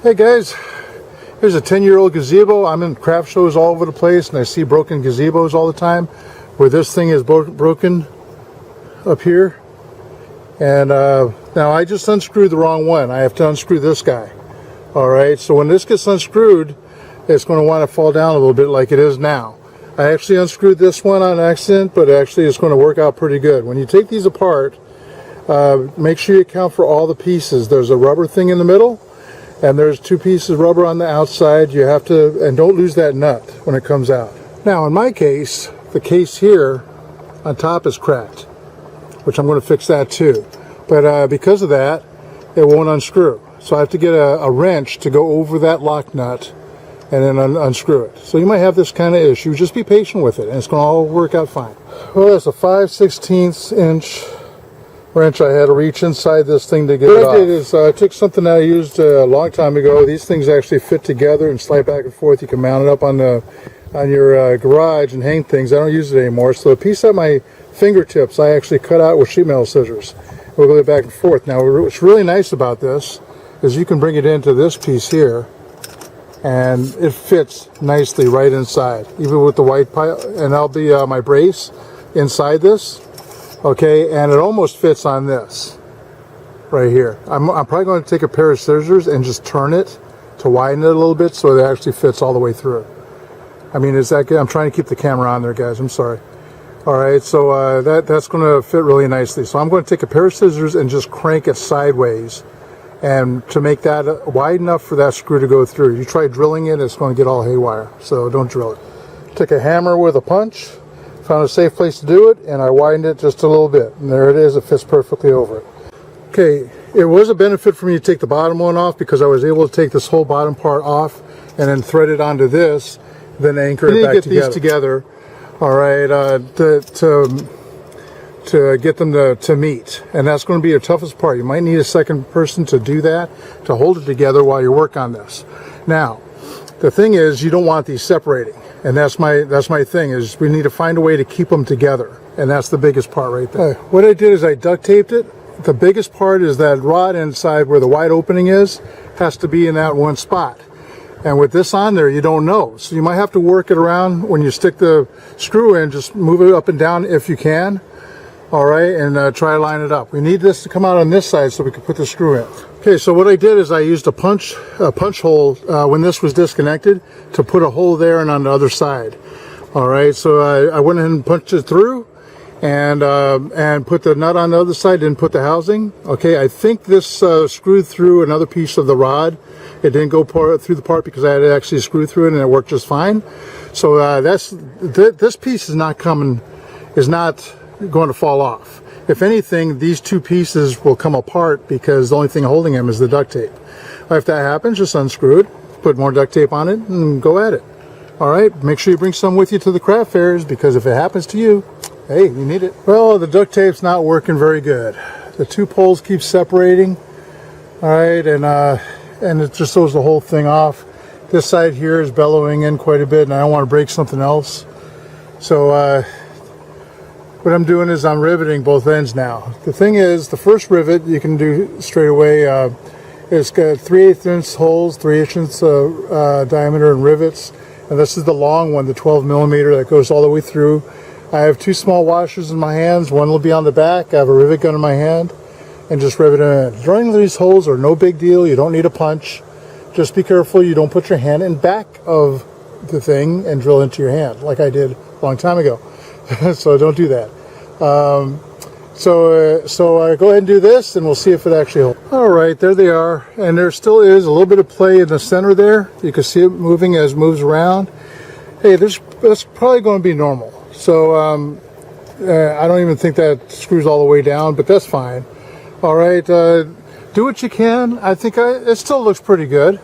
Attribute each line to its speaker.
Speaker 1: Hey guys, here's a 10-year-old gazebo. I'm in craft shows all over the place and I see broken gazebos all the time where this thing is broken up here. And now I just unscrewed the wrong one. I have to unscrew this guy. Alright, so when this gets unscrewed, it's going to want to fall down a little bit like it is now. I actually unscrewed this one on accident, but actually it's going to work out pretty good. When you take these apart, make sure you account for all the pieces. There's a rubber thing in the middle, and there's 2 pieces of rubber on the outside. You have to, and don't lose that nut when it comes out. Now in my case, the case here on top is cracked, which I'm going to fix that too. But because of that, it won't unscrew. So I have to get a wrench to go over that lock nut and then unscrew it. So you might have this kind of issue. Just be patient with it and it's going to all work out fine. Well, that's a 5/16 inch wrench I had to reach inside this thing to get it off. What I did is I took something that I used a long time ago. These things actually fit together and slide back and forth. You can mount it up on your garage and hang things. I don't use it anymore. So the piece at my fingertips I actually cut out with sheet metal scissors. Wiggle it back and forth. Now what's really nice about this is you can bring it into this piece here and it fits nicely right inside, even with the white pile, and that'll be my brace inside this. Okay, and it almost fits on this right here. I'm probably going to take a pair of scissors and just turn it to widen it a little bit so it actually fits all the way through. I mean, is that good? I'm trying to keep the camera on there, guys. I'm sorry. All right, so that's going to fit really nicely. So I'm going to take a pair of scissors and just crank it sideways, and to make that wide enough for that screw to go through. You try drilling it, it's going to get all haywire, so don't drill it. Took a hammer with a punch, found a safe place to do it, and I widened it just a little bit. And there it is, it fits perfectly over it. Okay, it was a benefit for me to take the bottom one off because I was able to take this whole bottom part off and then thread it onto this, then anchor it back together. You need to get these together, all right, to get them to meet, and that's going to be your toughest part. You might need a second person to do that, to hold it together while you work on this. Now, the thing is, you don't want these separating, and that's my thing, is we need to find a way to keep them together, and that's the biggest part right there. What I did is I duct taped it. The biggest part is that rod inside where the wide opening is has to be in that one spot. And with this on there, you don't know. So you might have to work it around when you stick the screw in, just move it up and down if you can. All right, and try to line it up. We need this to come out on this side so we can put the screw in. Okay, so what I did is I used a punch hole when this was disconnected to put a hole there and on the other side. All right, so I went ahead and punched it through and put the nut on the other side, didn't put the housing. Okay, I think this screwed through another piece of the rod. It didn't go through the part because I had to actually screw through it and it worked just fine. So this piece is not going to fall off. If anything, these 2 pieces will come apart because the only thing holding them is the duct tape. If that happens, just unscrew it, put more duct tape on it, and go at it. All right, make sure you bring some with you to the craft fairs because if it happens to you, hey, you need it. Well, the duct tape's not working very good. The 2 poles keep separating. All right, and it just throws the whole thing off. This side here is bellowing in quite a bit, and I don't want to break something else. So what I'm doing is I'm riveting both ends now. The thing is, the first rivet you can do straight away. It's got 3/8 inch holes, 3/8 inch diameter and rivets. And this is the long one, the 12 millimeter that goes all the way through. I have 2 small washers in my hands. One will be on the back. I have a rivet gun in my hand and just rivet it in. Drilling these holes are no big deal. You don't need a punch. Just be careful you don't put your hand in back of the thing and drill into your hand like I did a long time ago. So don't do that. So go ahead and do this and we'll see if it actually holds. All right, there they are. And there still is a little bit of play in the center there. You can see it moving as it moves around. Hey, that's probably going to be normal. So I don't even think that screws all the way down, but that's fine. All right, do what you can. I think it still looks pretty good.